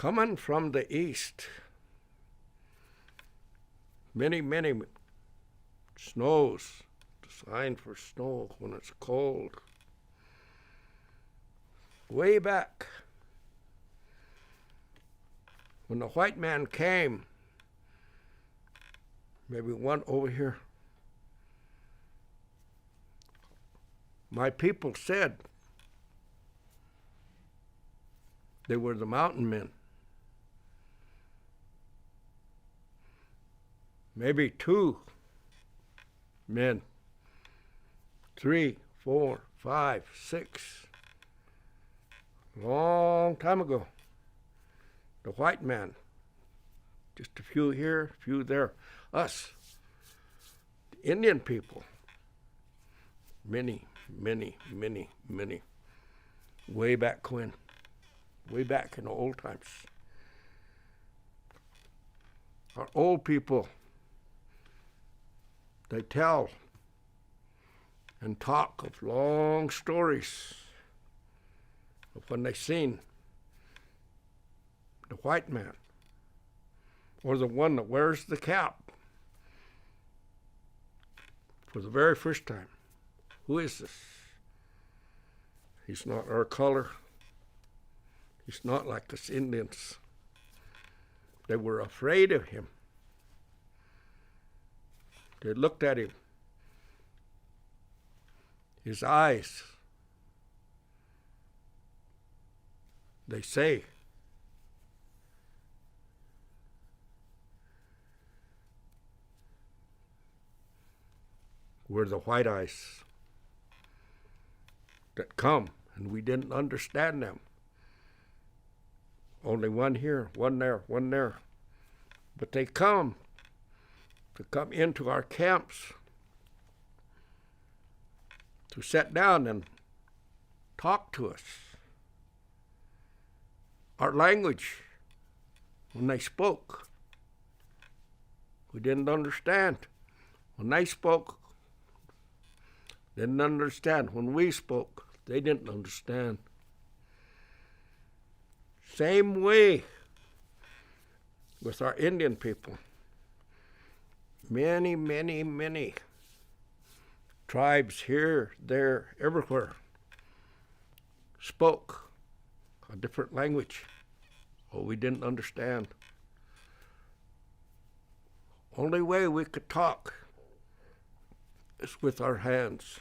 coming from the east. Many, many snows, the sign for snow when it's cold. Way back, when the white man came, maybe one over here, my people said they were the mountain men. Maybe 2 men, 3, 4, 5, 6. Long time ago, the white man, just a few here, a few there. Us, the Indian people, many, many, many, many, way back when, way back in the old times. Our old people, they tell and talk of long stories of when they seen the white man, or the one that wears the cap for the very first time. Who is this? He's not our color. He's not like us Indians. They were afraid of him. They looked at him. His eyes, they say, were the white eyes that come, and we didn't understand them. Only one here, one there, one there. But they come into our camps to sit down and talk to us. Our language, when they spoke, we didn't understand. When they spoke, didn't understand. When we spoke, they didn't understand. Same way with our Indian people. Many, many, many tribes here, there, everywhere spoke a different language. Oh, we didn't understand. Only way we could talk is with our hands.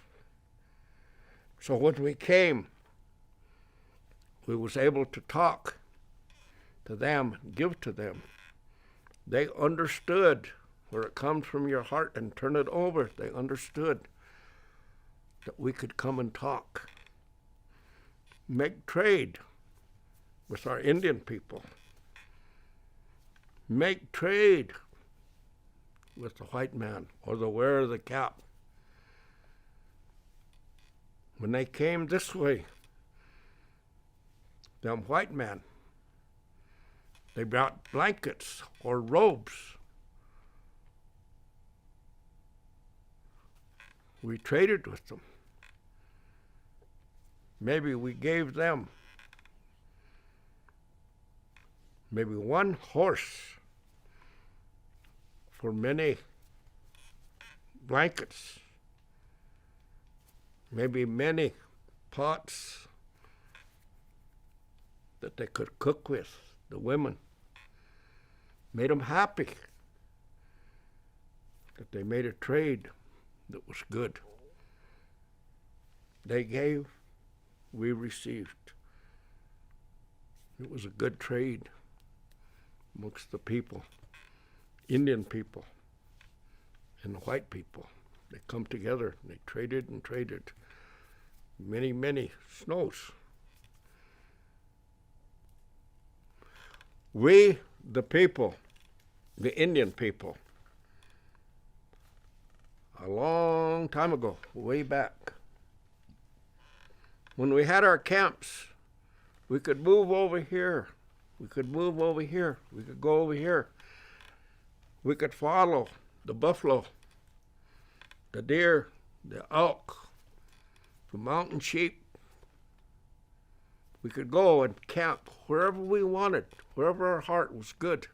So when we came, we was able to talk to them, give to them. They understood where it comes from your heart and turn it over. They understood that we could come and talk, make trade with our Indian people, make trade with the white man or the wearer of the cap. When they came this way, them white men, they brought blankets or robes. We traded with them. Maybe we gave them maybe one horse for many blankets, maybe many pots that they could cook with, the women. Made them happy that they made a trade that was good. They gave, we received. It was a good trade amongst the people, Indian people and the white people. They come together and they traded and traded. Many, many snows. We, the people, the Indian people, a long time ago, way back, when we had our camps, we could move over here, we could move over here, we could go over here. We could follow the buffalo, the deer, the elk, the mountain sheep. We could go and camp wherever we wanted, wherever our heart was good.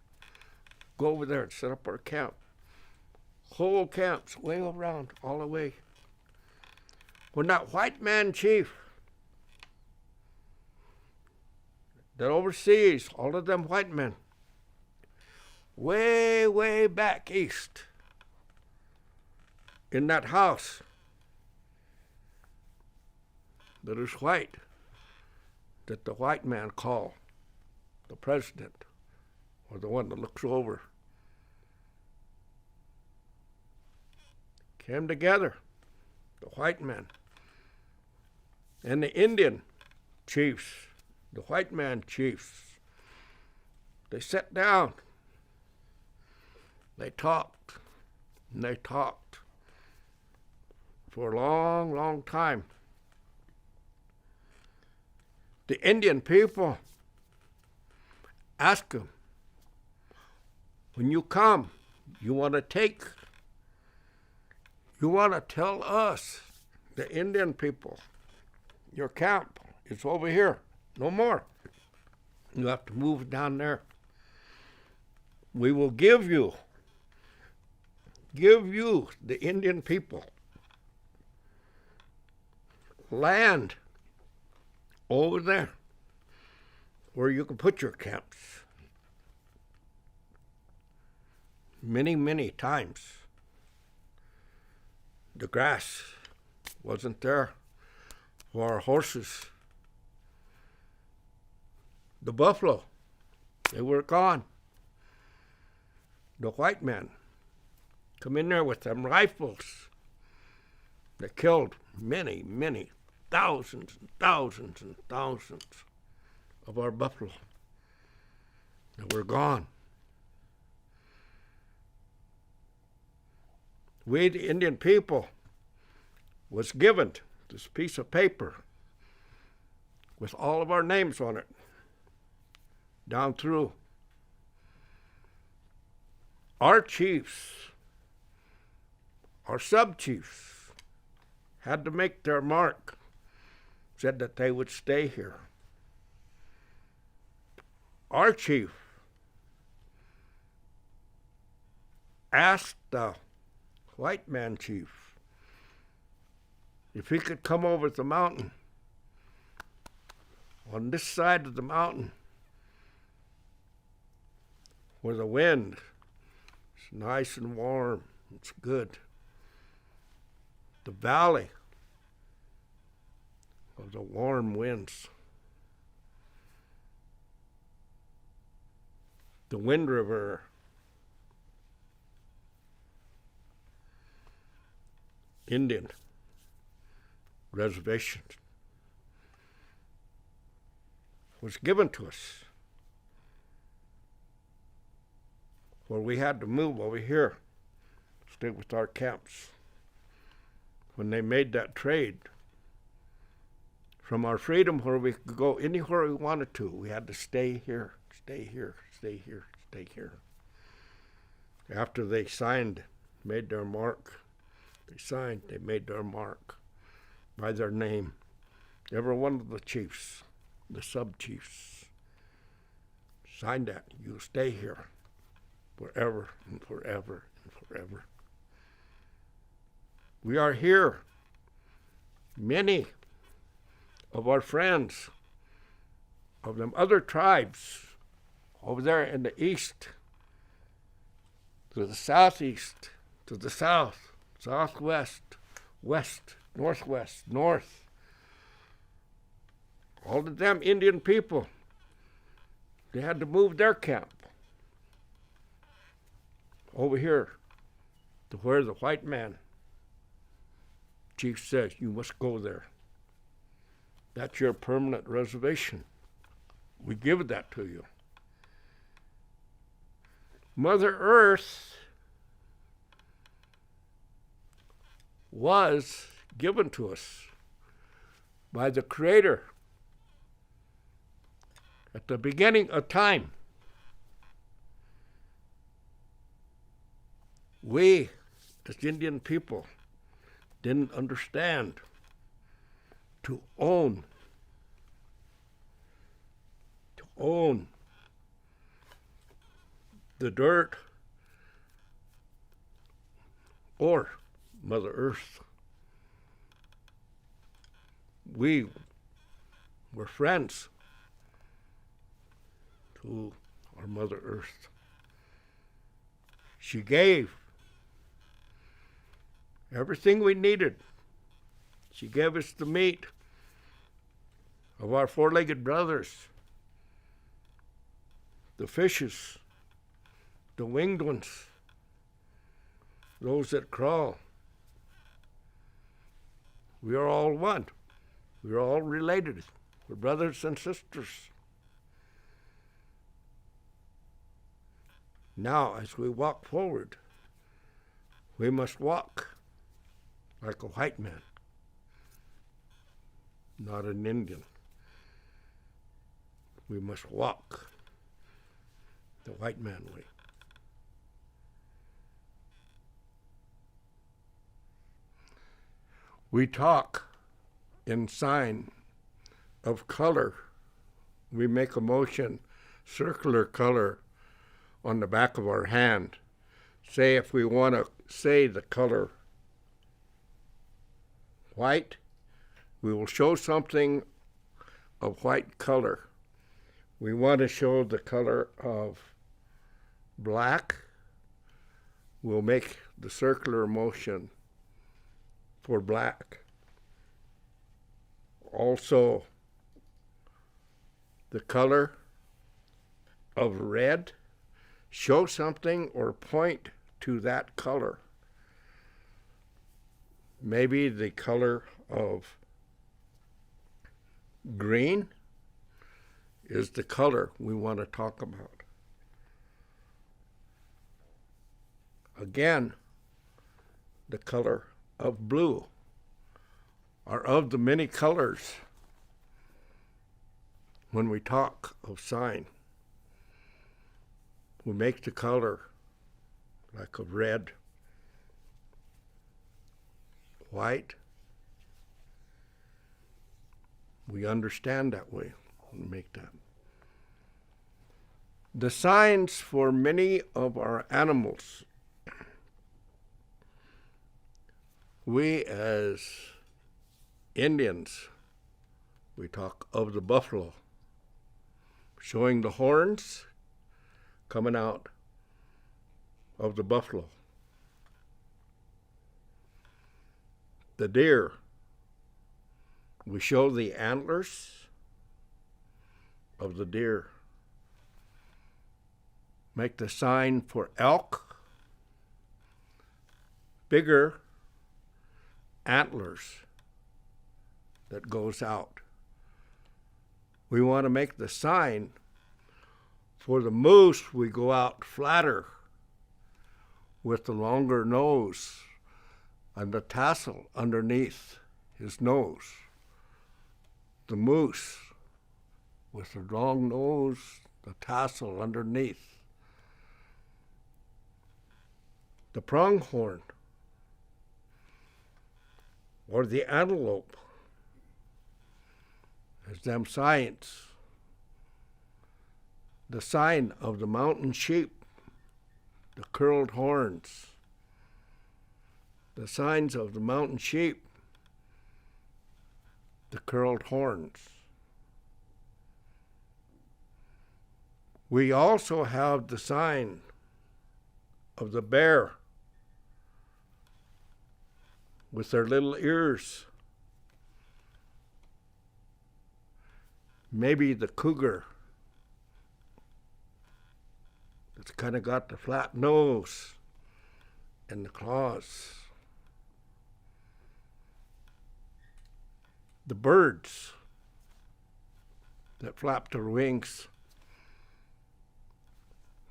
Go over there and set up our camp. Whole camps way around, all the way. When that white man chief that oversees all of them white men, way, way back east, in that house that is white, that the white man called the president, or the one that looks over, came together, the white men and the Indian chiefs, the white man chiefs. They sat down, they talked, and they talked for a long, long time. The Indian people asked him, when you come, you want to tell us, the Indian people, your camp is over here, no more. You have to move down there. We will give you, the Indian people, land over there where you can put your camps. Many, many times the grass wasn't there for our horses. The buffalo, they were gone. The white men come in there with them rifles. They killed many, many, thousands and thousands and thousands of our buffalo. They were gone. We, the Indian people, was given this piece of paper with all of our names on it, down through. Our chiefs, our sub-chiefs, had to make their mark, said that they would stay here. Our chief asked the white man chief if he could come over the mountain, on this side of the mountain, where the wind is nice and warm, it's good. The valley of the warm winds. The Wind River. Indian reservation was given to us, where we had to move over here, stay with our camps. When they made that trade from our freedom, where we could go anywhere we wanted to, we had to stay here, stay here, stay here, stay here. After they signed, made their mark, they made their mark by their name. Every one of the chiefs, the sub-chiefs, signed that. You stay here forever and forever and forever. We are here. Many of our friends of them other tribes over there in the east, to the southeast, to the south, southwest, west, northwest, north. All of them Indian people, they had to move their camp over here to where the white man chief says, you must go there. That's your permanent reservation. We give that to you. Mother Earth was given to us by the Creator at the beginning of time. We, as Indian people, didn't understand to own own the dirt or Mother Earth. We were friends to our Mother Earth. She gave everything we needed. She gave us the meat of our four-legged brothers, the fishes, the winged ones, those that crawl. We are all one. We are all related. We're brothers and sisters. Now, as we walk forward, we must walk like a white man, not an Indian. We must walk the white man way. We talk in sign of color. We make a motion, circular color, on the back of our hand. Say if we want to say the color white, we will show something of white color. We want to show the color of black, we'll make the circular motion for black. Also, the color of red, show something or point to that color. Maybe the color of green is the color we want to talk about. Again, the color of blue, are of the many colors when we talk of sign. We make the color like of red, white. We understand that way when we make that. The signs for many of our animals, we as Indians, we talk of the buffalo, showing the horns coming out of the buffalo. The deer, we show the antlers of the deer. Make the sign for elk, bigger antlers that goes out. We want to make the sign for the moose. We go out flatter with the longer nose and the tassel underneath his nose. The moose with the long nose, the tassel underneath. The pronghorn or the antelope, as them signs. The sign of the mountain sheep, the curled horns. The signs of the mountain sheep, the curled horns. We also have the sign of the bear with their little ears. Maybe the cougar that's kind of got the flat nose and the claws. The birds that flap their wings.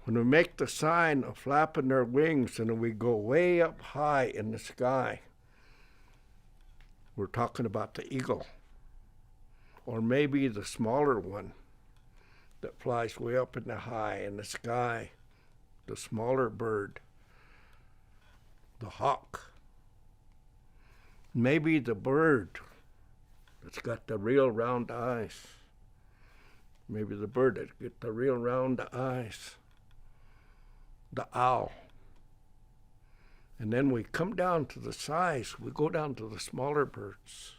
When we make the sign of flapping their wings and we go way up high in the sky, we're talking about the eagle, or maybe the smaller one that flies way up in the high in the sky, the smaller bird, the hawk. Maybe the bird that's got the real round eyes, maybe the bird that get the real round eyes, the owl. And then we come down to the size, we go down to the smaller birds,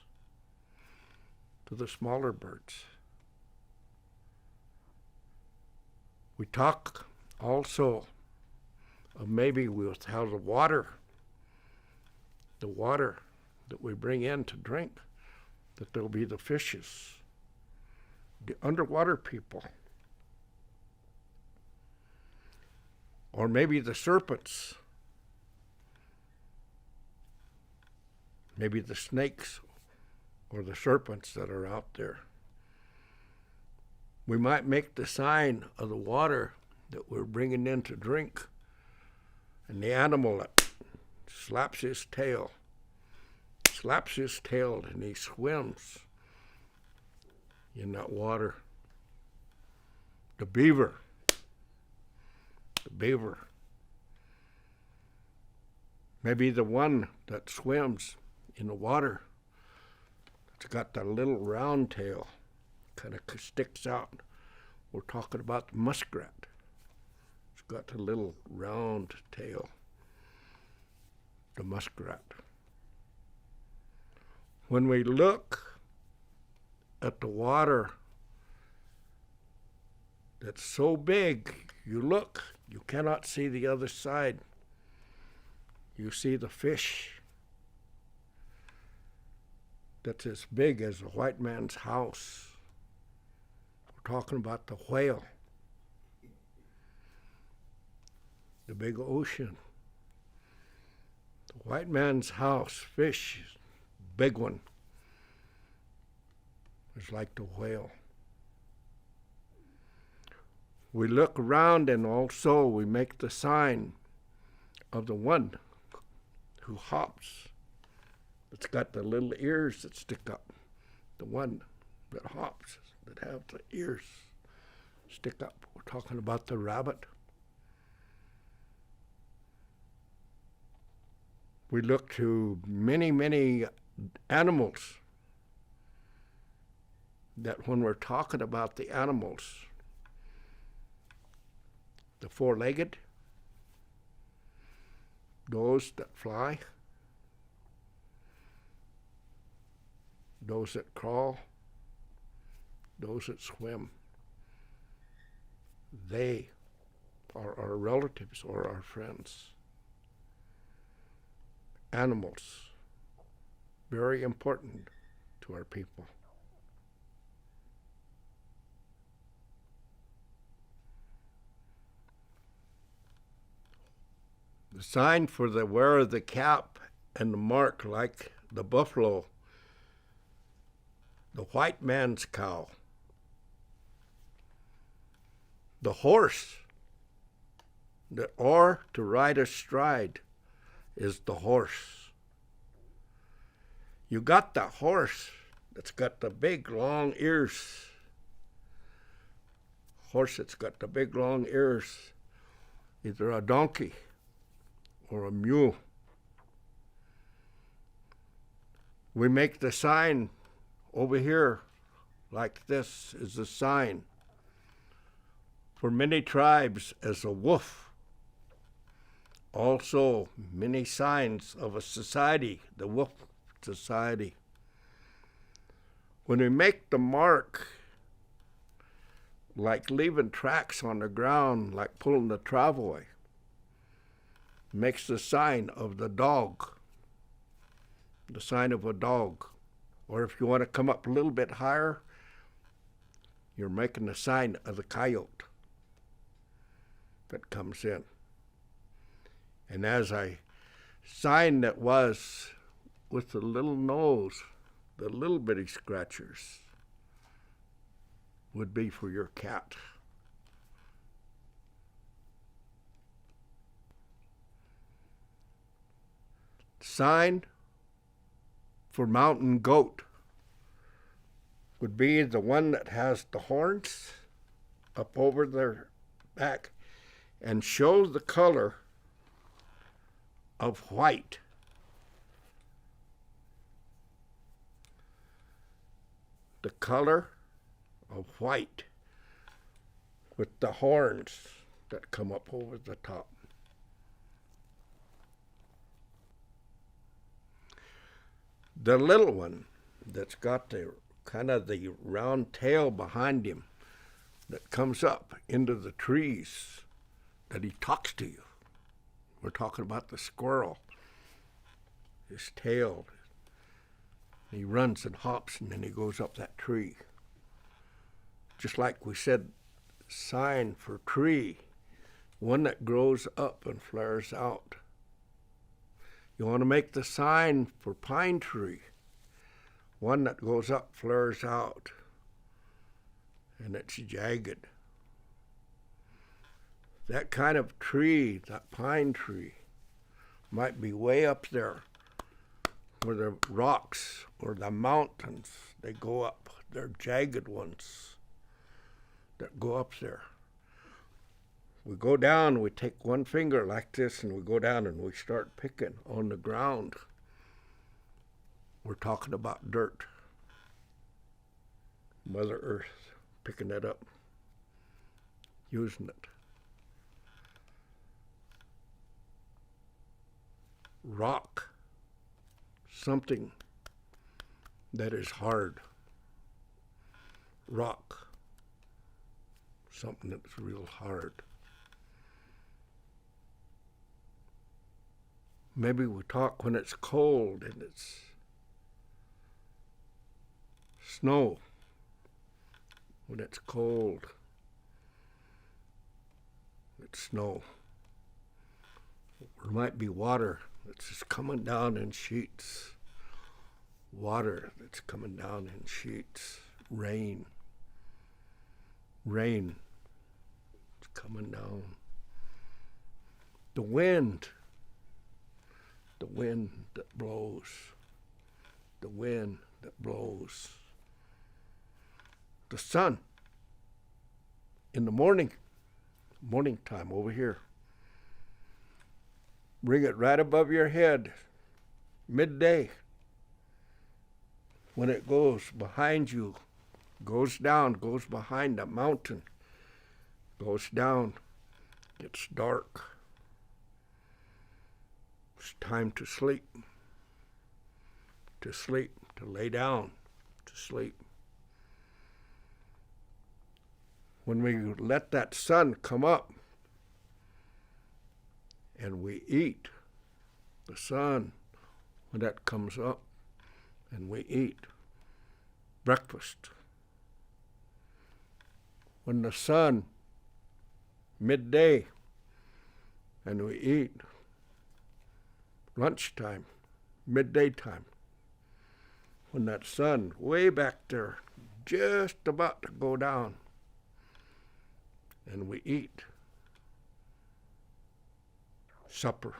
We talk also of maybe with how the water that we bring in to drink, that there'll be the fishes, the underwater people, or maybe the serpents, maybe the snakes or the serpents that are out there. We might make the sign of the water that we're bringing in to drink, and the animal that slaps his tail, and he swims in that water. The beaver. Maybe the one that swims in the water, it's got that little round tail, kind of sticks out. We're talking about the muskrat. It's got the little round tail, the muskrat. When we look at the water that's so big, you cannot see the other side. You see the fish that's as big as a white man's house. We're talking about the whale, the big ocean. The white man's house, fish, big one, is like the whale. We look around and also we make the sign of the one who hops. It's got the little ears that stick up. The one that hops, that have the ears stick up. We're talking about the rabbit. We look to many, many animals that when we're talking about the animals, the four-legged, those that fly, those that crawl, those that swim, they are our relatives or our friends. Animals, very important to our people. The sign for the wearer of the cap and the mark like the buffalo, the white man's cow, the horse that are to ride astride is the horse. You got the horse that's got the big long ears. Horse that's got the big long ears, either a donkey or a mule. We make the sign over here like this is the sign for many tribes as a wolf. Also many signs of a society, the wolf society. When we make the mark, like leaving tracks on the ground, like pulling the travelway, makes the sign of the dog, the sign of a dog. Or if you want to come up a little bit higher, you're making the sign of the coyote that comes in. And as a sign that was with the little nose, the little bitty scratchers, would be for your cat. Sign for mountain goat would be the one that has the horns up over their back and shows the color of white. The color of white with the horns that come up over the top. The little one that's got the kind of the round tail behind him that comes up into the trees, that he talks to you. We're talking about the squirrel. His tail. He runs and hops and then he goes up that tree. Just like we said, sign for tree, one that grows up and flares out. You want to make the sign for pine tree, one that goes up, flares out, and it's jagged. That kind of tree, that pine tree, might be way up there where the rocks or the mountains, they go up. They're jagged ones that go up there. We go down, we take one finger like this, and we go down and we start picking on the ground. We're talking about dirt. Mother Earth, picking it up, using it. Rock, something that is hard. Rock, something that's real hard. Maybe we talk when it's cold and it's snow. When it's cold, it's snow. There might be water that's just coming down in sheets. Water that's coming down in sheets. Rain. Rain. It's coming down. The wind. The wind that blows. The wind that blows. The sun. In the morning time over here. Bring it right above your head, midday. When it goes behind you, goes down, goes behind a mountain, goes down, it's dark. It's time to sleep, to lay down, to sleep. When we let that sun come up, and we eat the sun when that comes up, and we eat breakfast. When the sun, midday, and we eat lunchtime, midday time, when that sun way back there, just about to go down, and we eat supper.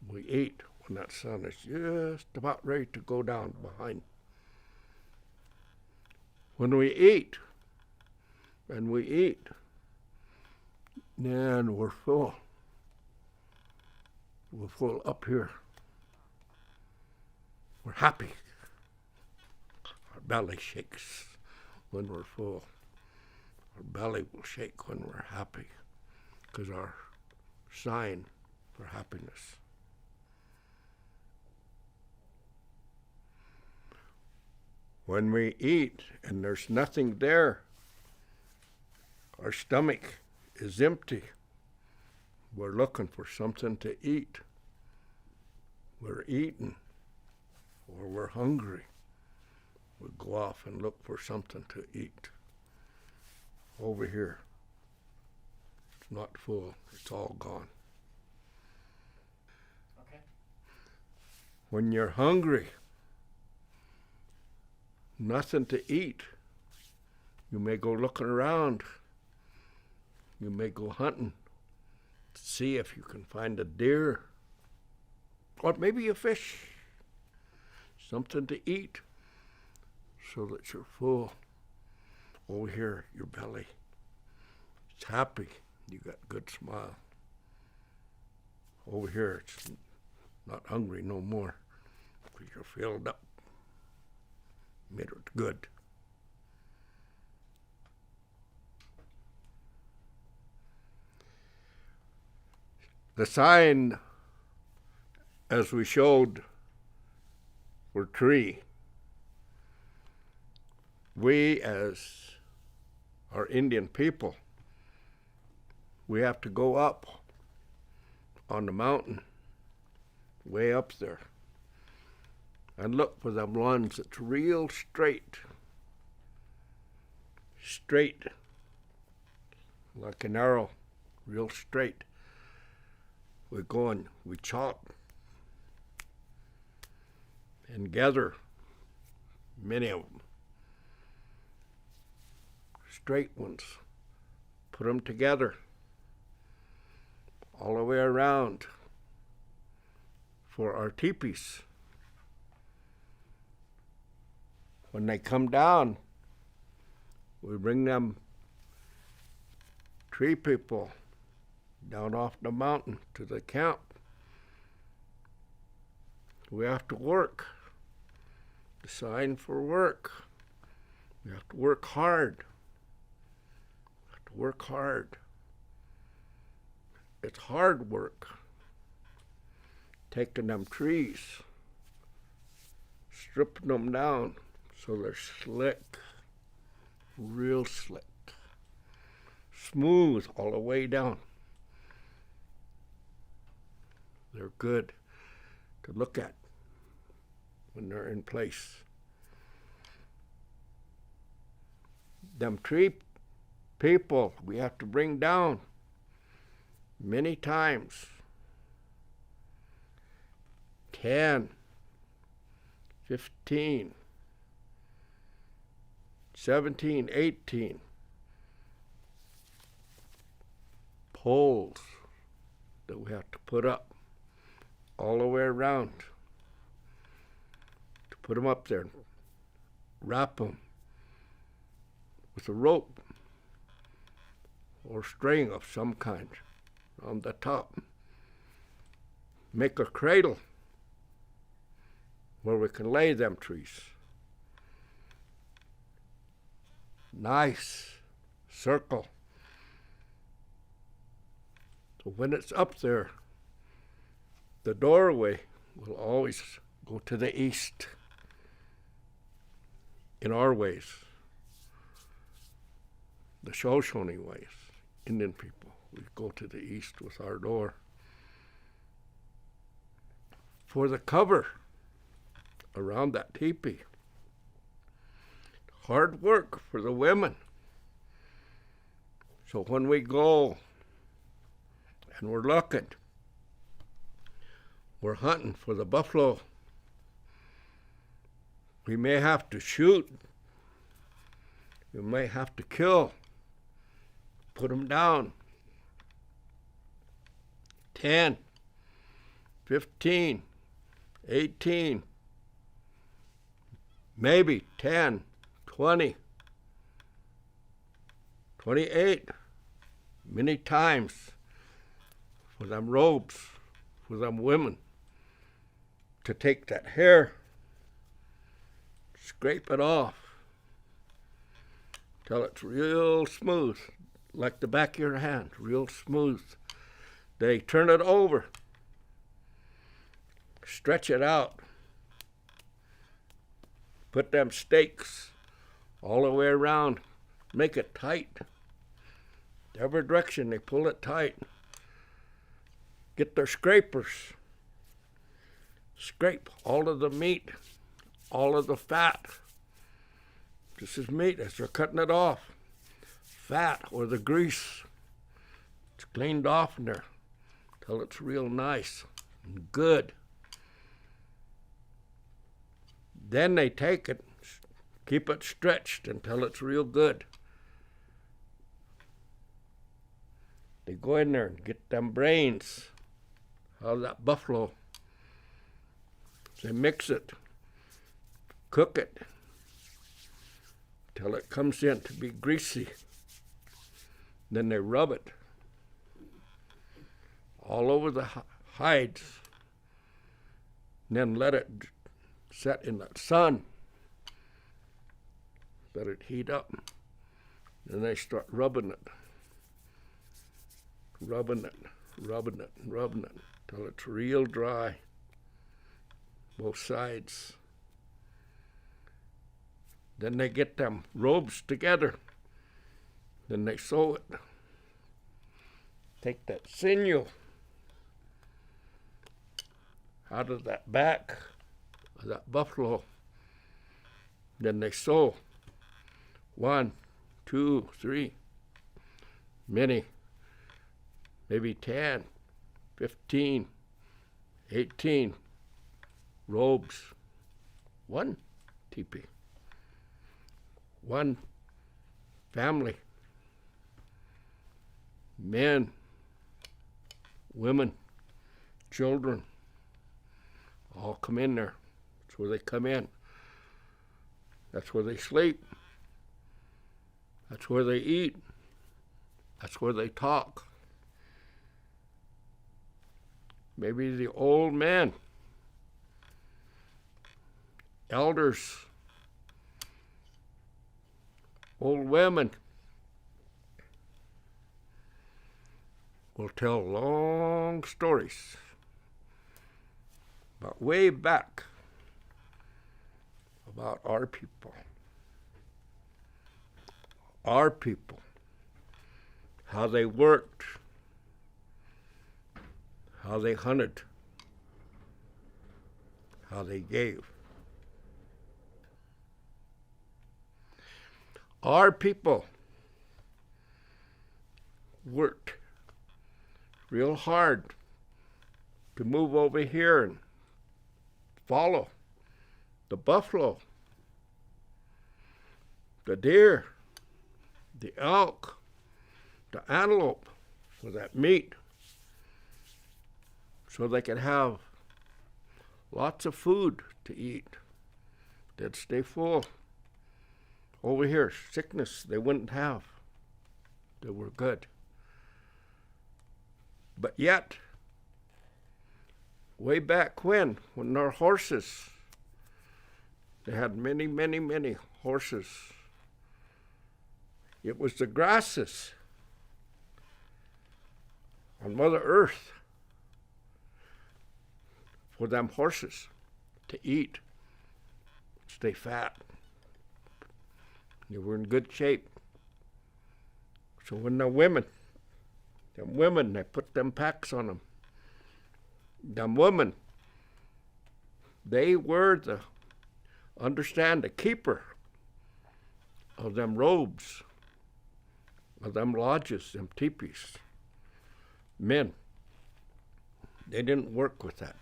We eat when that sun is just about ready to go down behind. When we eat, and we eat, then we're full. We're full up here. We're happy. Our belly shakes when we're full. Our belly will shake when we're happy, because our sign for happiness. When we eat and there's nothing there, our stomach is empty. We're looking for something to eat. We're eating, or we're hungry. We go off and look for something to eat. Over here, it's not full, it's all gone. Okay. When you're hungry, nothing to eat, you may go looking around. You may go hunting to see if you can find a deer, or maybe a fish, something to eat so that you're full. Over here, your belly, it's happy. You got a good smile. Over here, it's not hungry no more because you're filled up. Made it good. The sign, as we showed, were tree. We, as our Indian people, we have to go up on the mountain, way up there, and look for them ones that's real straight, like an arrow, real straight. We go and we chop and gather many of them, straight ones, put them together all the way around for our teepees. When they come down, we bring them tree people down off the mountain to the camp. We have to work. The sign for work. We have to work hard. We have to work hard. It's hard work. Taking them trees, stripping them down so they're slick, real slick, smooth all the way down. They're good to look at when they're in place. Them tree people we have to bring down many times. 10, 15, 17, 18 poles that we have to put up all the way around, to put them up there, wrap them with a rope or string of some kind on the top. Make a cradle where we can lay them trees. Nice circle. So when it's up there, the doorway will always go to the east. In our ways, the Shoshone ways, Indian people, we go to the east with our door. For the cover around that teepee, hard work for the women. So when we go and we're looking, we're hunting for the buffalo, we may have to shoot, we may have to kill, put them down. 10, 15, 18, maybe 10, 20, 28, many times for them robes, for them women, to take that hair, scrape it off till it's real smooth, like the back of your hand, real smooth. They turn it over, stretch it out, put them stakes all the way around, make it tight. Every direction they pull it tight. Get their scrapers, scrape all of the meat, all of the fat. This is meat as they're cutting it off. Fat or the grease, it's cleaned off in there till it's real nice and good. Then they take it, keep it stretched until it's real good. They go in there and get them brains out of that buffalo. They mix it, cook it till it comes in to be greasy. Then they rub it all over the hides. And then let it set in the sun. Let it heat up. Then they start rubbing it, rubbing it and rubbing it till it's real dry, both sides. Then they get them robes together. Then they sew it. Take that sinew out of that back of that buffalo. Then they sew 1, 2, 3, many, maybe 10, 15, 18 robes. One teepee. One family. Men, women, children, all come in there. That's where they come in. That's where they sleep. That's where they eat. That's where they talk. Maybe the old men, elders, old women will tell long stories about way back, about our people, how they worked, how they hunted, how they gave. Our people worked real hard to move over here and follow the buffalo, the deer, the elk, the antelope for that meat, so they could have lots of food to eat. They'd stay full. Over here, sickness they wouldn't have. They were good. But yet, way back when our horses, they had many, many, many horses. It was the grasses on Mother Earth for them horses to eat, stay fat. They were in good shape. So when the women, they put them packs on them. Them women, they were the keeper of them robes, of them lodges, them teepees. Men, they didn't work with that.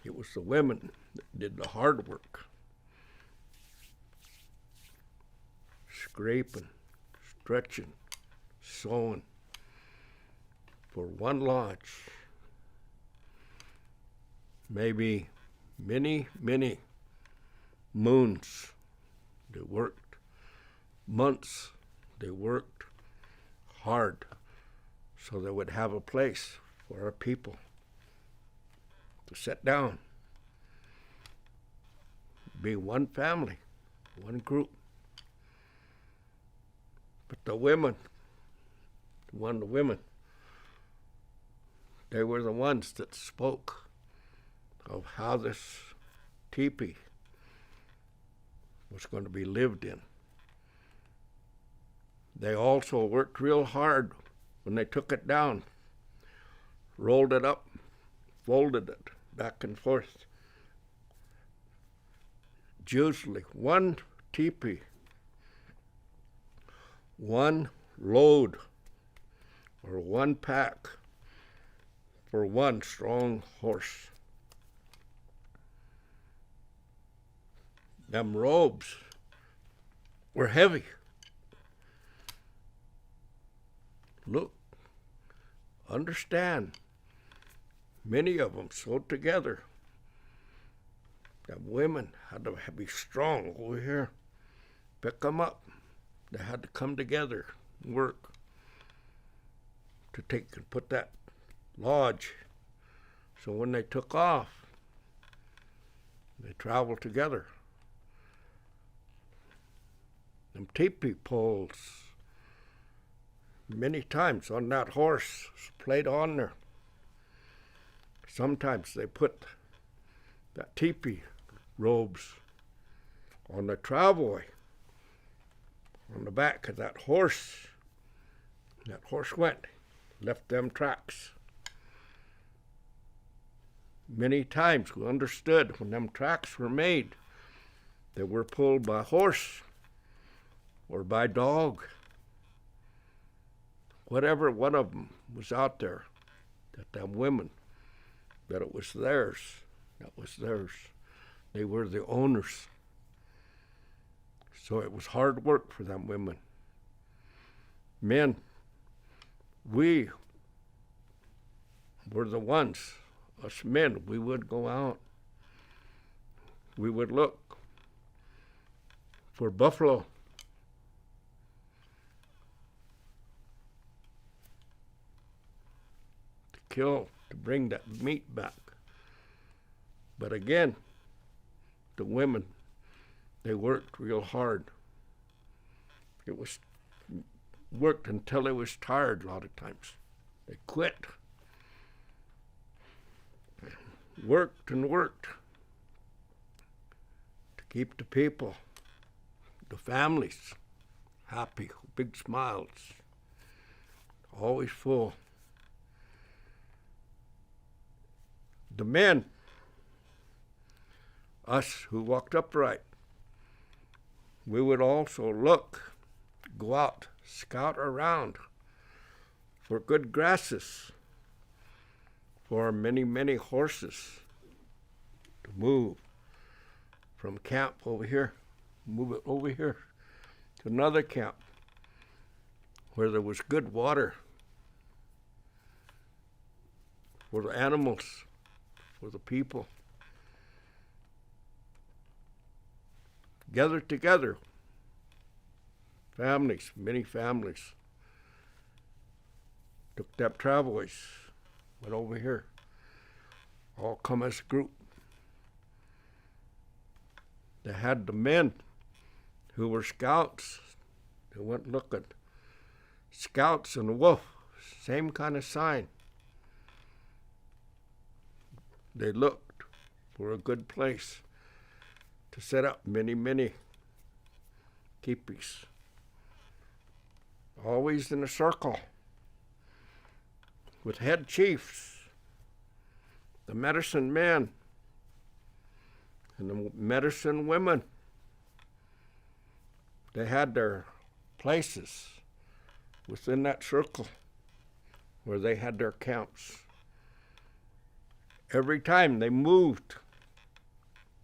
It was the women that did the hard work. Scraping, stretching, sewing for one lodge. Maybe many, many moons they worked, months they worked hard so they would have a place for our people to sit down, be one family, one group. But the women, they were the ones that spoke of how this teepee was going to be lived in. They also worked real hard when they took it down, rolled it up, folded it back and forth. Usually one teepee, one load or one pack for one strong horse. Them robes were heavy. Look, understand, many of them sewed together. Them women had to be strong over here, pick them up. They had to come together and work to take and put that lodge. So when they took off, they traveled together. Them teepee poles, many times on that horse played on there. Sometimes they put that tepee robes on the travoy, on the back of that horse. That horse went, left them tracks. Many times we understood when them tracks were made, they were pulled by horse or by dog. Whatever one of them was out there, that them women, that it was theirs, that was theirs. They were the owners. So it was hard work for them women. Men, we were the ones, us men, we would go out. We would look for buffalo. To kill, to bring that meat back. But again, the women, they worked real hard. It was worked until they was tired a lot of times. They quit. Worked and worked to keep the people, the families, happy, big smiles, always full. The men, us who walked upright, we would also look, go out, scout around for good grasses, for many, many horses to move from camp over here, move it over here to another camp where there was good water for the animals, for the people. Gathered together, families, many families, took that travois, went over here, all come as a group. They had the men who were scouts. They went looking. Scouts and wolf, same kind of sign. They looked for a good place to set up many, many teepees. Always in a circle with head chiefs, the medicine men, and the medicine women. They had their places within that circle where they had their camps. Every time they moved,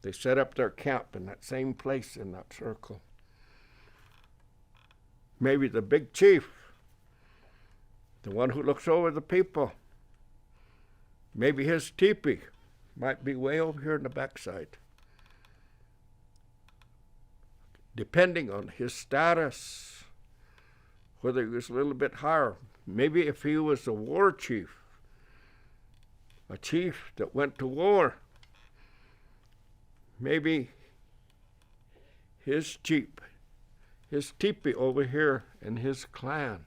they set up their camp in that same place in that circle. Maybe the big chief, the one who looks over the people, maybe his teepee might be way over here in the backside. Depending on his status, whether he was a little bit higher. Maybe if he was a war chief, a chief that went to war, maybe his teepee over here in his clan.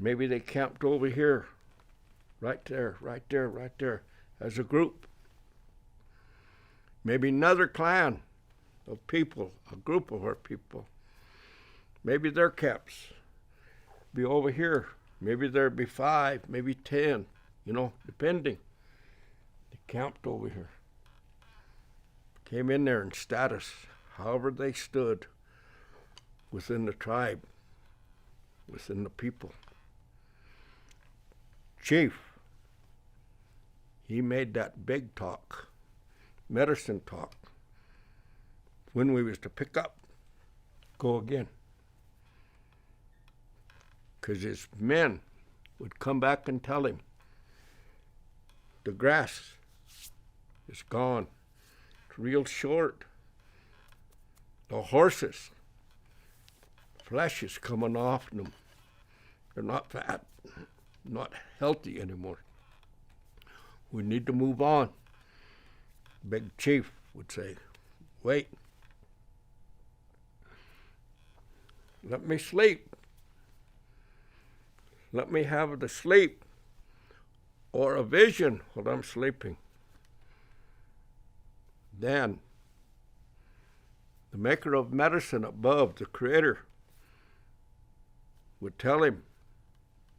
Maybe they camped over here, right there, right there, right there, as a group. Maybe another clan of people, a group of our people. Maybe their camps be over here. Maybe there'd be 5, maybe 10, depending. They camped over here. Came in there in status, however they stood within the tribe, within the people. Chief, he made that big talk, medicine talk. When we was to pick up, go again. Because his men would come back and tell him, the grass is gone. It's real short. The horses, flesh is coming off them. They're not fat, not healthy anymore. We need to move on. Big chief would say, wait. Let me sleep. let me have the sleep or a vision while I'm sleeping. Then the maker of medicine above, the Creator, would tell him,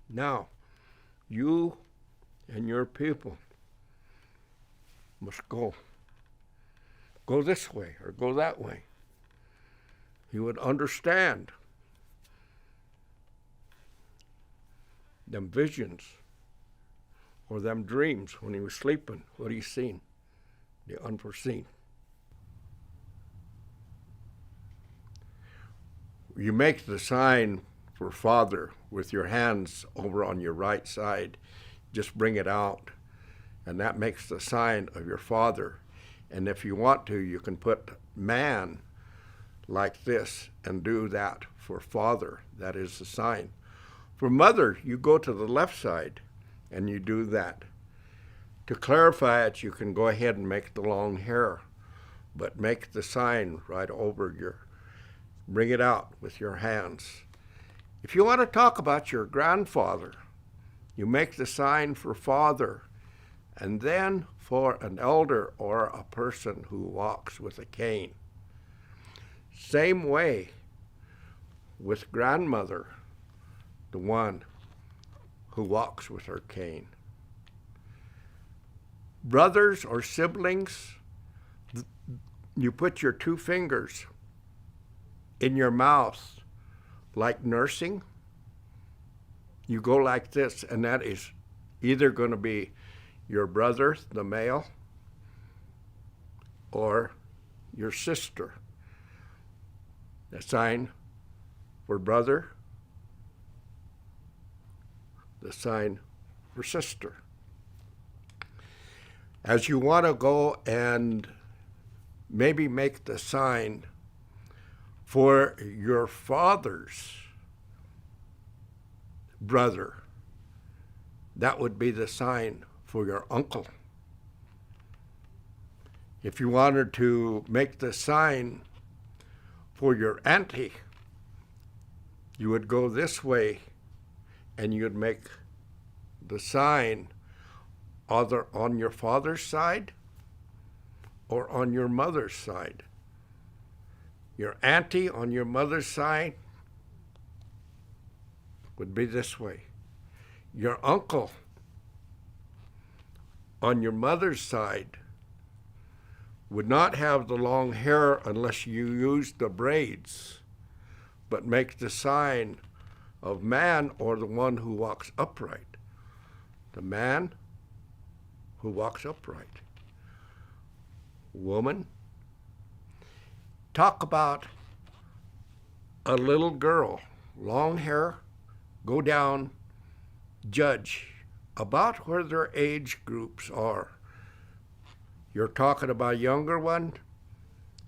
now, you and your people must go. Go this way or go that way. He would understand them visions or them dreams when he was sleeping, what he's seen, the unforeseen. You make the sign for Father with your hands over on your right side. Just bring it out, and that makes the sign of your Father. And if you want to, you can put man like this and do that for Father. That is the sign. For Mother, you go to the left side and you do that. To clarify it, you can go ahead and make the long hair, but make the sign right over bring it out with your hands. If you want to talk about your grandfather, you make the sign for Father, and then for an elder or a person who walks with a cane. Same way with grandmother, the one who walks with her cane. Brothers or siblings, you put your two fingers in your mouth like nursing. You go like this, and that is either going to be your brother, the male, or your sister. The sign for brother, the sign for sister. As you want to go and maybe make the sign for your father's brother, that would be the sign for your uncle. If you wanted to make the sign for your auntie, you would go this way and you'd make the sign either on your father's side or on your mother's side. Your auntie on your mother's side would be this way. Your uncle on your mother's side would not have the long hair unless you use the braids, but make the sign of man or the one who walks upright. The man who walks upright. Woman, talk about a little girl, long hair, go down, judge about where their age groups are. You're talking about a younger one,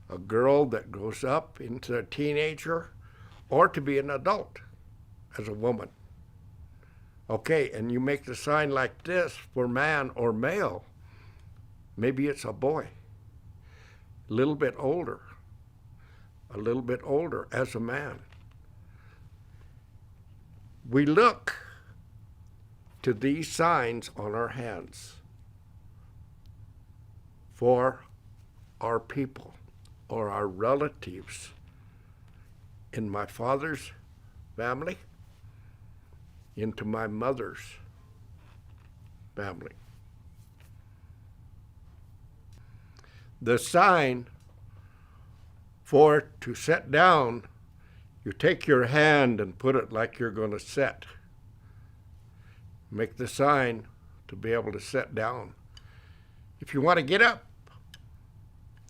a girl that grows up into a teenager, or to be an adult as a woman. Okay, and you make the sign like this for man or male. Maybe it's a boy, a little bit older as a man. We look to these signs on our hands for our people or our relatives in my father's family, into my mother's family. The sign for to sit down, you take your hand and put it like you're going to sit. Make the sign to be able to sit down. If you want to get up,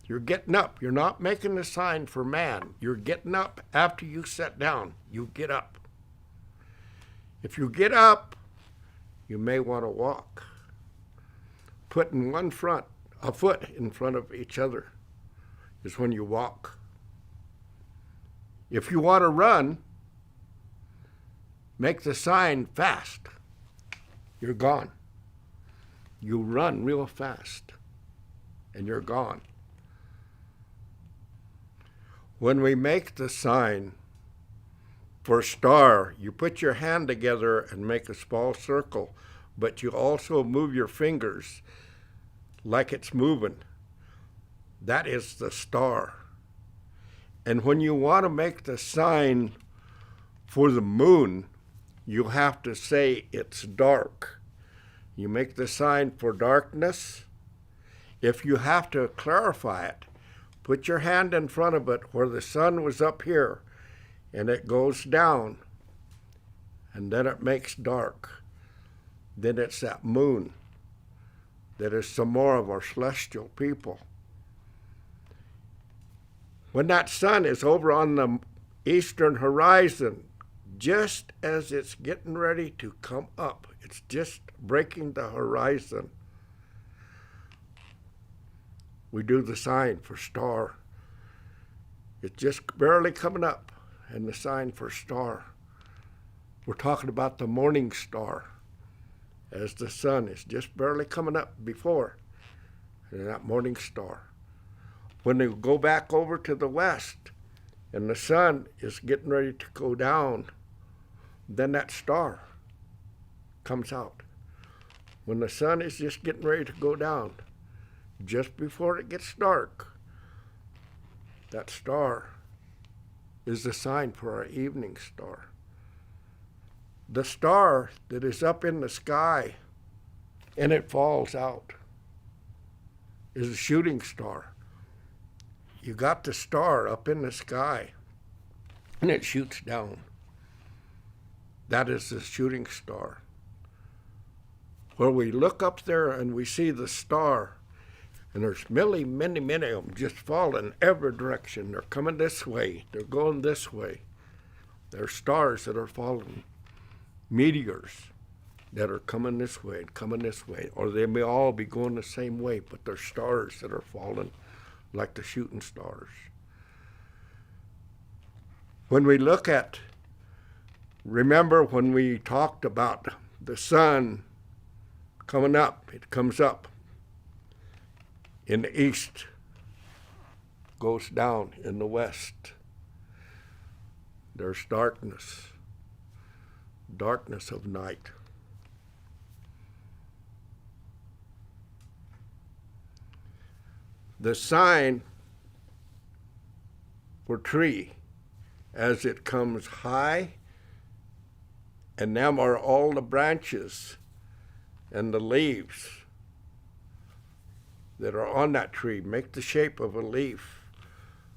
you're getting up. You're not making the sign for man. You're getting up after you sit down. You get up. If you get up, you may want to walk. Putting a foot in front of each other is when you walk. If you want to run, make the sign fast. You're gone. You run real fast, and you're gone. When we make the sign For star, you put your hand together and make a small circle, but you also move your fingers like it's moving. That is the star. And when you want to make the sign for the moon, you have to say it's dark. You make the sign for darkness. If you have to clarify it, put your hand in front of it where the sun was up here, and it goes down, and then it makes dark. Then it's that moon that is some more of our celestial people. When that sun is over on the eastern horizon, just as it's getting ready to come up, it's just breaking the horizon, we do the sign for star. It's just barely coming up, and the sign for star. We're talking about the morning star, as the sun is just barely coming up before, and that morning star. When they go back over to the west, and the sun is getting ready to go down, then that star comes out. When the sun is just getting ready to go down, just before it gets dark, that star is the sign for our evening star. The star that is up in the sky and it falls out is a shooting star. You got the star up in the sky and it shoots down. That is the shooting star. Where we look up there and we see the star, and there's many, many, many of them just falling every direction. They're coming this way. They're going this way. They're stars that are falling. Meteors that are coming this way and coming this way. Or they may all be going the same way, but they're stars that are falling like the shooting stars. When we look at, remember when we talked about the sun coming up, it comes up in the east, goes down in the west. There's darkness, darkness of night. The sign for tree, as it comes high, and them are all the branches and the leaves that are on that tree, make the shape of a leaf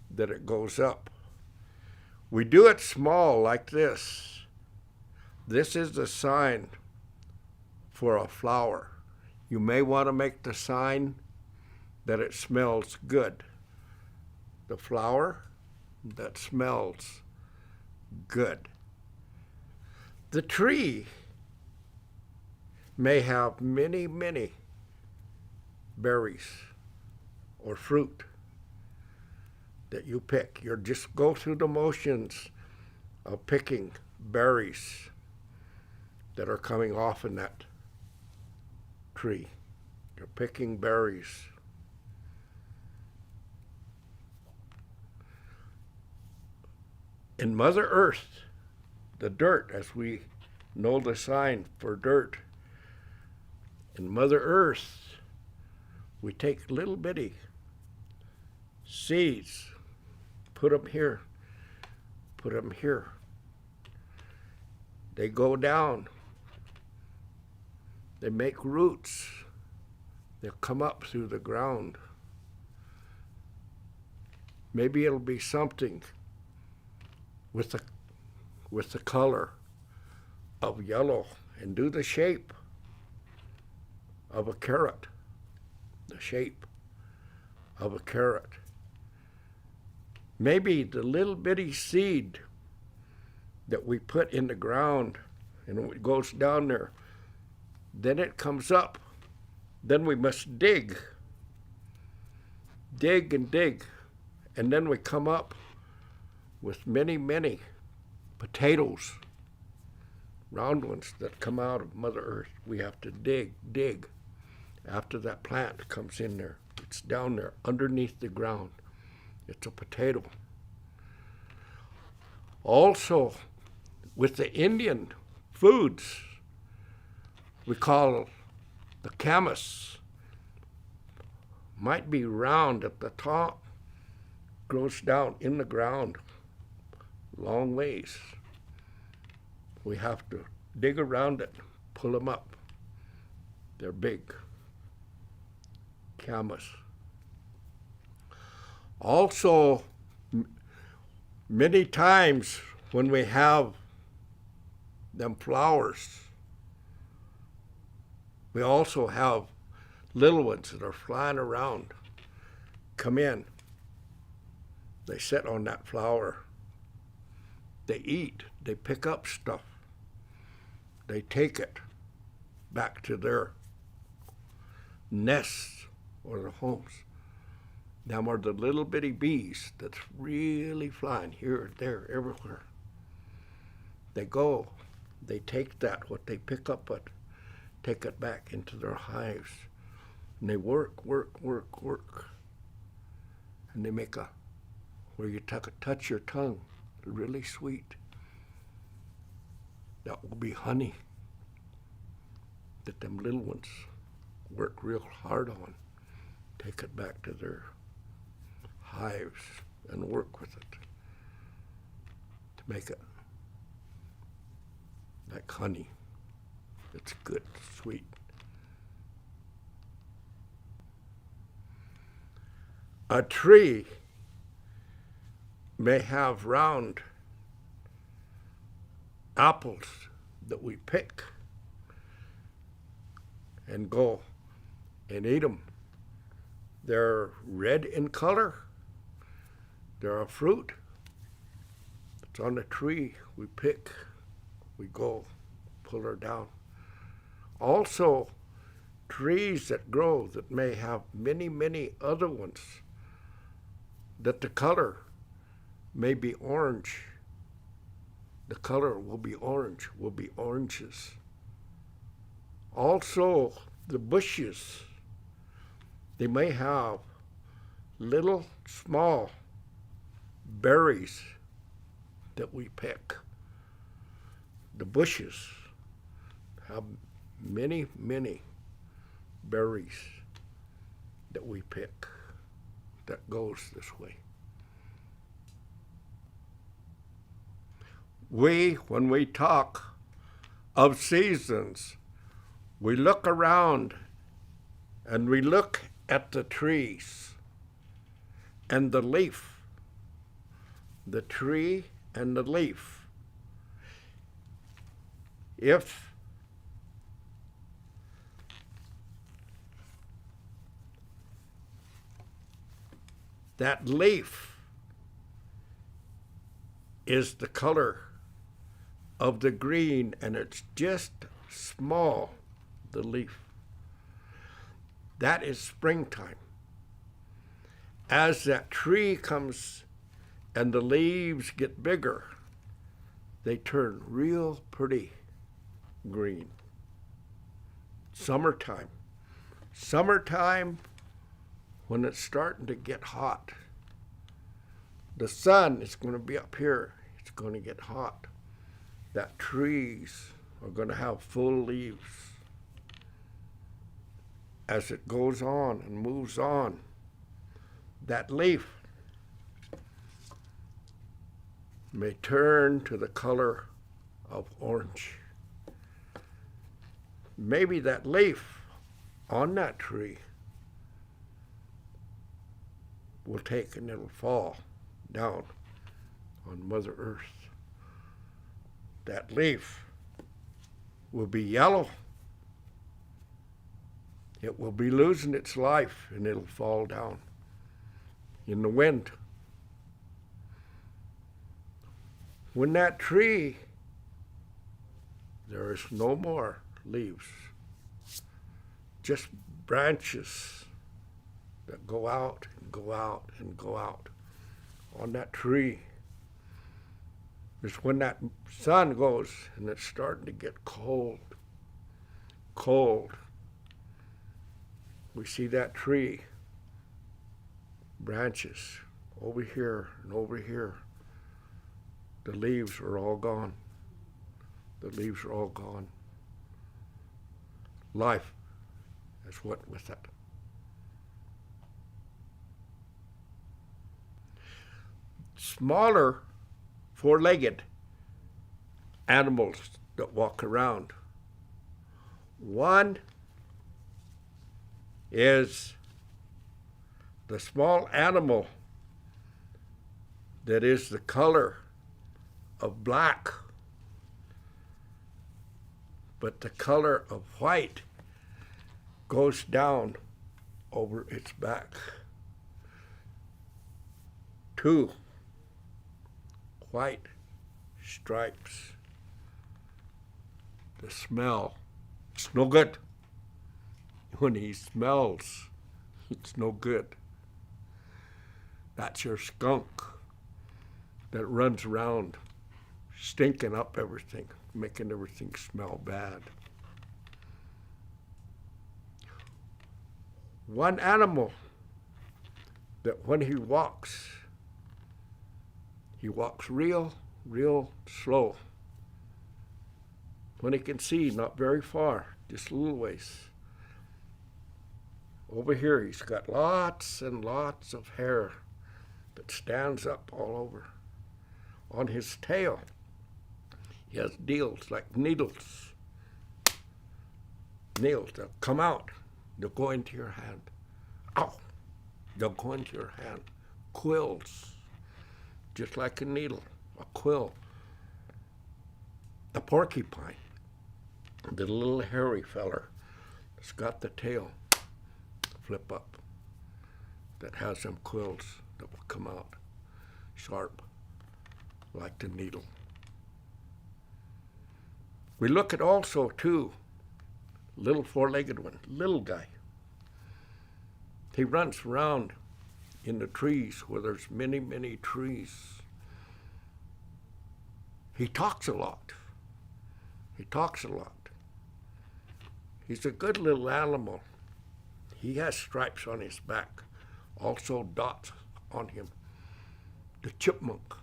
that it goes up. We do it small like this. This is the sign for a flower. You may want to make the sign that it smells good. The flower that smells good. The tree may have many, many berries or fruit that you pick. You just go through the motions of picking berries that are coming off in that tree. You're picking berries. In Mother Earth, the dirt, as we know the sign for dirt, in Mother Earth, we take little bitty seeds, put them here, put them here. They go down. They make roots. They'll come up through the ground. Maybe it'll be something with the color of yellow and do the shape of a carrot. The shape of a carrot. Maybe the little bitty seed that we put in the ground and it goes down there, then it comes up. Then we must dig and dig, and then we come up with many, many potatoes, round ones that come out of Mother Earth. We have to dig. After that plant comes in there, it's down there underneath the ground. It's a potato. Also, with the Indian foods, we call the camas. Might be round at the top, grows down in the ground long ways. We have to dig around it, pull them up. They're big. Camas. Also, many times when we have them flowers, we also have little ones that are flying around, come in. They sit on that flower. They eat. They pick up stuff. They take it back to their nests or their homes. Them are the little bitty bees that's really flying here, there, everywhere. They go. They take that, what they pick up, but take it back into their hives. And they work. And they make where you touch your tongue, really sweet. That will be honey that them little ones work real hard on. Take it back to their hives and work with it to make it like honey. It's good, sweet. A tree may have round apples that we pick and go and eat them. They're red in color. They're a fruit. It's on a tree. We pick, we go, pull her down. Also, trees that grow that may have many, many other ones, that the color may be orange. The color will be orange, will be oranges. Also, the bushes, they may have little small berries that we pick. The bushes have many, many berries that we pick that goes this way. When we talk of seasons, we look around and we look at the trees and the leaf, the tree and the leaf. If that leaf is the color of the green and it's just small, the leaf, that is springtime. As that tree comes and the leaves get bigger, they turn real pretty green. Summertime. Summertime, when it's starting to get hot. The sun is going to be up here. It's going to get hot. That trees are going to have full leaves. As it goes on and moves on, that leaf may turn to the color of orange. Maybe that leaf on that tree will take and it'll fall down on Mother Earth. That leaf will be yellow. It will be losing its life and it'll fall down in the wind. When that tree, there is no more leaves, just branches that go out and go out and go out on that tree. It's when that sun goes and it's starting to get cold. We see that tree, branches over here and over here. The leaves are all gone. The leaves are all gone. Life has went with it. Smaller, four-legged animals that walk around. One is the small animal that is the color of black, but the color of white goes down over its back. Two white stripes. The smell, it's no good. When he smells, it's no good. That's your skunk that runs around stinking up everything, making everything smell bad. One animal that when he walks real slow. When he can see, not very far, just a little ways. Over here, he's got lots and lots of hair that stands up all over. On his tail, he has deals like needles. Nails that come out, they'll go into your hand. Ow! They'll go into your hand. Quills, just like a needle, a quill. The porcupine, the little hairy feller that's got the tail flip up, that has them quills that will come out sharp like the needle. We look at also too, little four-legged one, little guy. He runs around in the trees where there's many, many trees. He talks a lot. He talks a lot. He's a good little animal. He has stripes on his back, also dots on him. The chipmunk,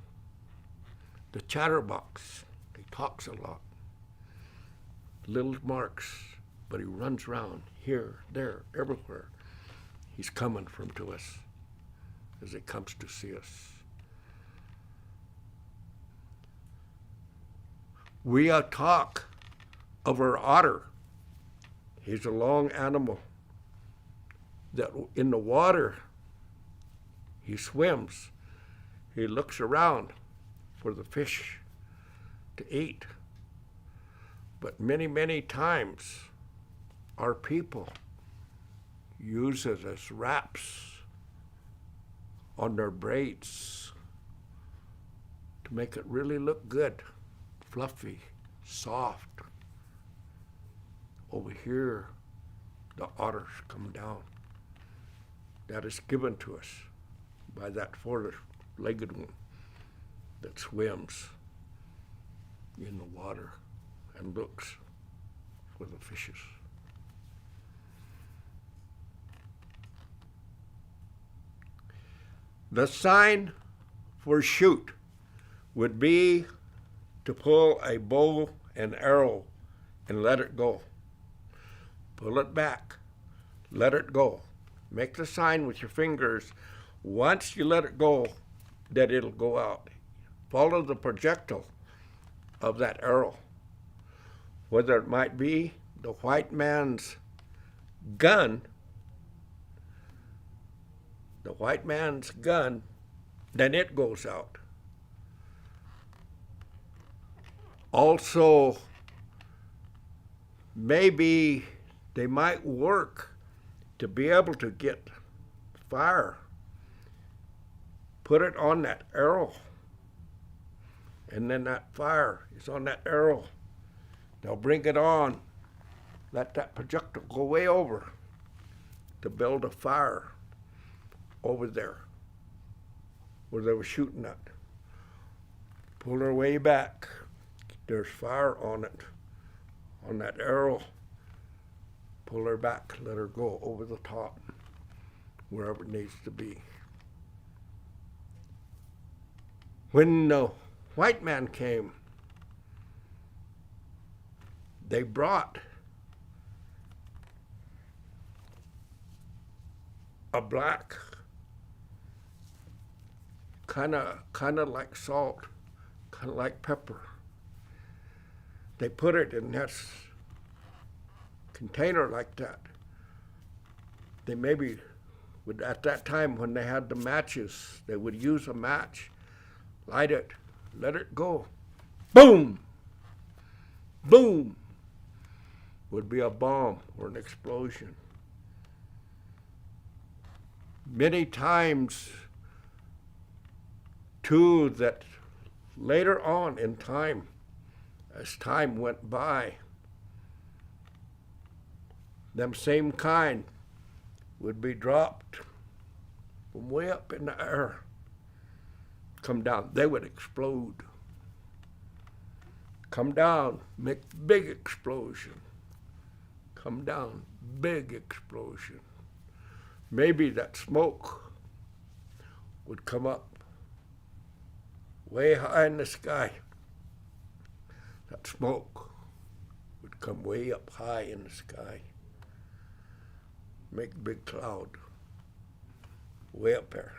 the chatterbox, he talks a lot. Little marks, but he runs around here, there, everywhere. He's coming from to us as he comes to see us. We talk of our otter. He's a long animal that in the water, he swims. He looks around for the fish to eat. But many, many times, our people use it as wraps on their braids to make it really look good, fluffy, soft. Over here, the otters come down. That is given to us by that four-legged one that swims in the water and looks for the fishes. The sign for shoot would be to pull a bow and arrow and let it go. Pull it back, let it go. Make the sign with your fingers. Once you let it go, that it'll go out. Follow the projectile of that arrow. Whether it might be the white man's gun, then it goes out. Also, maybe they might work to be able to get fire. Put it on that arrow, and then that fire is on that arrow. They'll bring it on, let that projectile go way over to build a fire over there where they were shooting at. Pull her way back. There's fire on it, on that arrow. Pull her back, let her go over the top, wherever it needs to be. When the white man came, they brought a black, kind of like salt, kind of like pepper. They put it in this container like that. They maybe would, at that time when they had the matches, they would use a match, light it, let it go. Boom! Boom! Would be a bomb or an explosion. Many times, too, that later on in time, as time went by, them same kind would be dropped from way up in the air, come down. They would explode. Come down, make big explosion. Come down, big explosion. Maybe that smoke would come up way high in the sky. That smoke would come way up high in the sky. Make a big cloud way up there.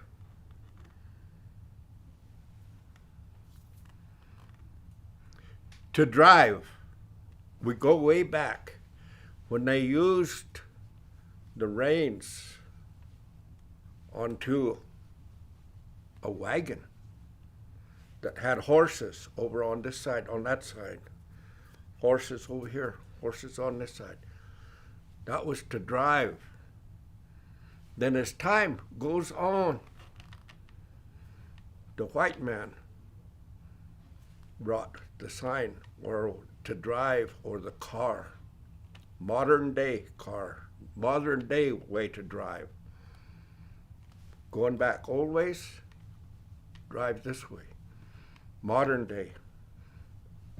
To drive, we go way back when they used the reins onto a wagon that had horses over on this side, on that side. Horses over here, horses on this side. That was to drive. Then as time goes on, the white man brought the sign or to drive or the car, modern day car, modern day way to drive. Going back old ways, drive this way. Modern day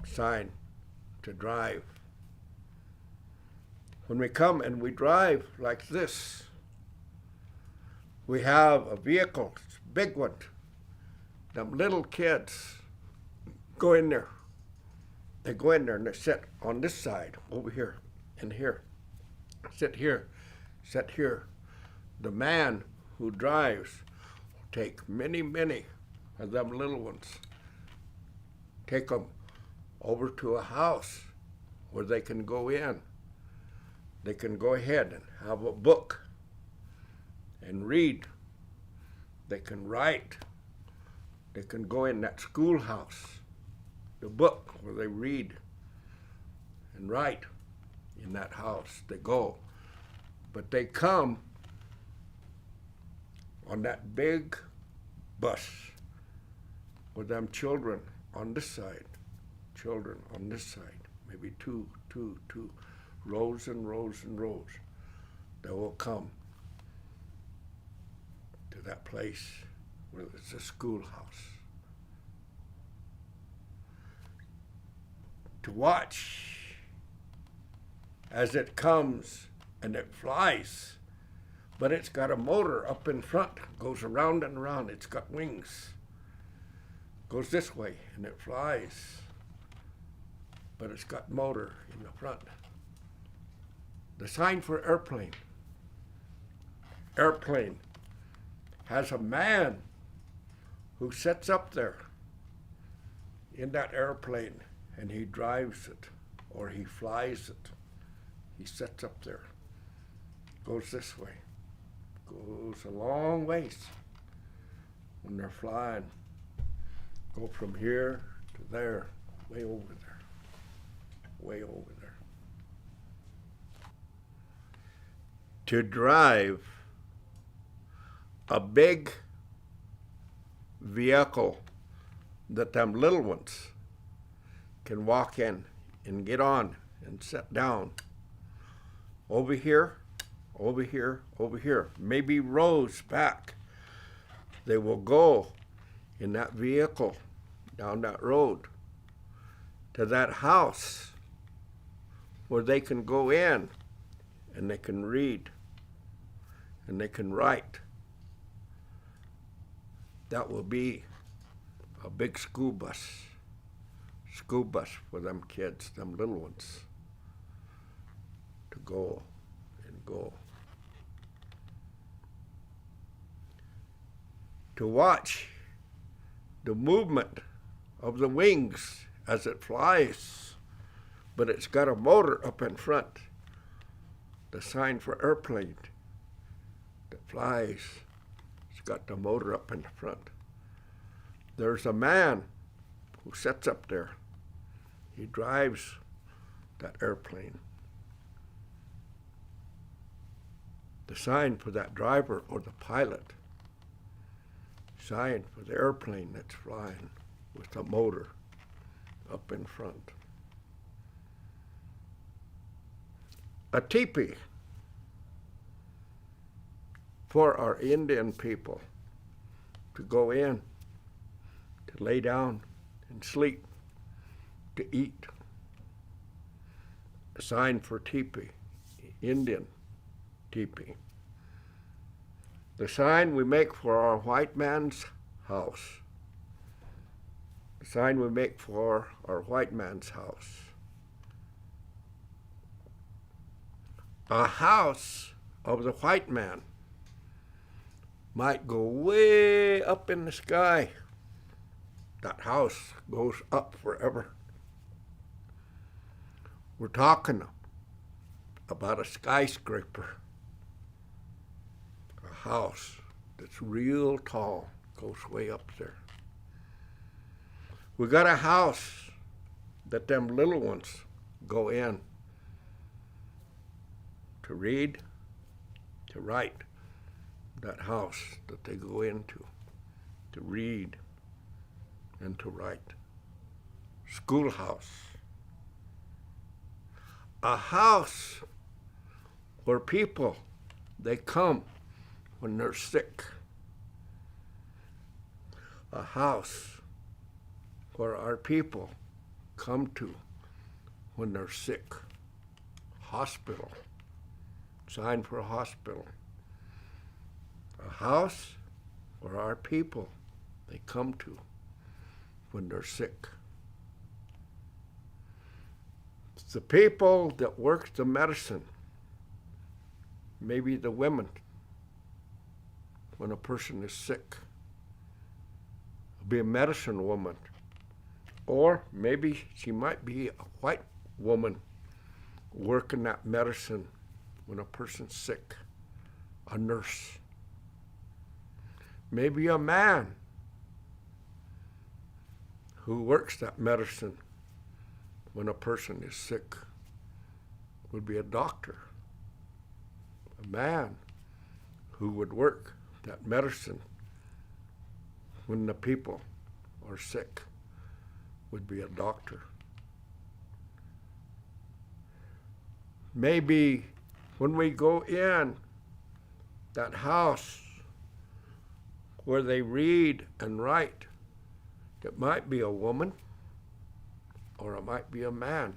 sign to drive. When we come and we drive like this, we have a vehicle, it's a big one. Them little kids go in there. They go in there and they sit on this side, over here, and here. Sit here, sit here. The man who drives will take many, many of them little ones, take them over to a house where they can go in. They can go ahead and have a book and read. They can write. They can go in that schoolhouse, the book where they read and write in that house. They go. But they come on that big bus with them children on this side, children on this side, maybe two, rows and rows and rows. They will come to that place where it's a schoolhouse to watch as it comes and it flies, but it's got a motor up in front, goes around and around. It's got wings, goes this way and it flies, but it's got motor in the front. The sign for airplane. Airplane has a man who sits up there in that airplane and he drives it or he flies it. He sits up there, goes this way, goes a long ways when they're flying. Go from here to there, way over there, way over there. To drive a big vehicle that them little ones can walk in and get on and sit down over here, over here, over here, maybe rows back. They will go in that vehicle down that road to that house where they can go in and they can read and they can write. That will be a big school bus for them kids, them little ones. to go and go. To watch the movement of the wings as it flies, but it's got a motor up in front, the sign for airplane that flies. It's got the motor up in the front. There's a man who sits up there. He drives that airplane. The sign for that driver or the pilot. Sign for the airplane that's flying with the motor up in front. A teepee for our Indian people to go in, to lay down and sleep, to eat. A sign for teepee, Indian teepee. The sign we make for our white man's house. The sign we make for our white man's house. A house of the white man might go way up in the sky. That house goes up forever. We're talking about a skyscraper. A house that's real tall, goes way up there. We got a house that them little ones go in to read, to write. That house that they go into to read and to write. Schoolhouse. A house where people, they come when they're sick. A house where our people come to when they're sick. Hospital. Sign for a hospital. A house where our people, they come to when they're sick. It's the people that work the medicine, maybe the women, when a person is sick. It'll be a medicine woman. Or maybe she might be a white woman working that medicine when a person's sick, a nurse. Maybe a man who works that medicine when a person is sick would be a doctor. A man who would work that medicine when the people are sick would be a doctor. Maybe when we go in that house where they read and write, it might be a woman or it might be a man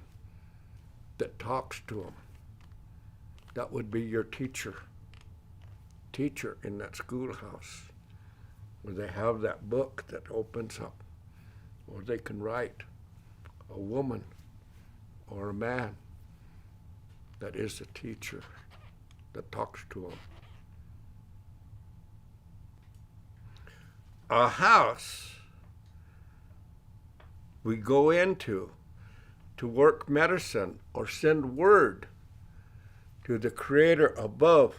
that talks to them. That would be your teacher in that schoolhouse where they have that book that opens up, or they can write. A woman or a man that is a teacher that talks to them. A house we go into to work medicine or send word to the Creator above.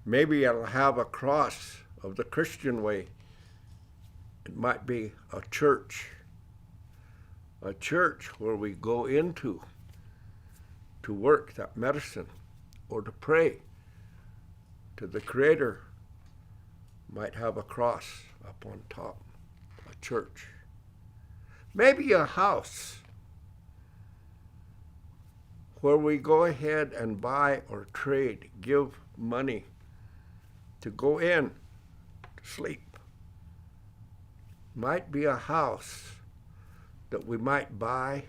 Maybe it'll have a cross of the Christian way. It might be a church where we go into to work that medicine or to pray to the Creator. Might have a cross up on top, a church. Maybe a house where we go ahead and buy or trade, give money to go in to sleep. Might be a house that we might buy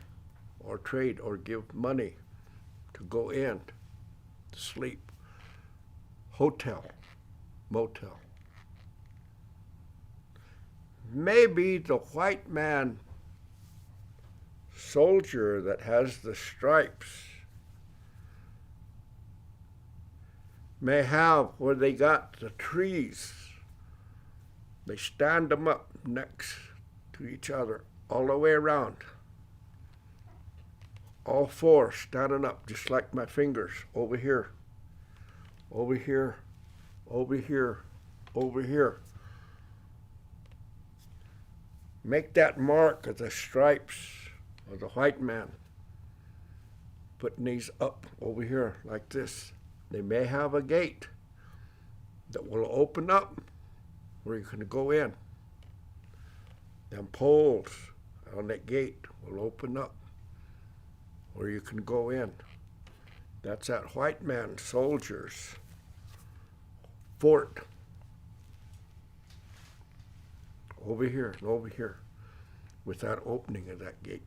or trade or give money to go in to sleep. Hotel, motel. Maybe the white man soldier that has the stripes may have where they got the trees. They stand them up next to each other all the way around. All four standing up just like my fingers over here, over here, over here, over here. Make that mark of the stripes of the white man. Putting these up over here like this. They may have a gate that will open up where you can go in. Them poles on that gate will open up where you can go in. That's that white man soldier's fort. Over here and over here with that opening of that gate.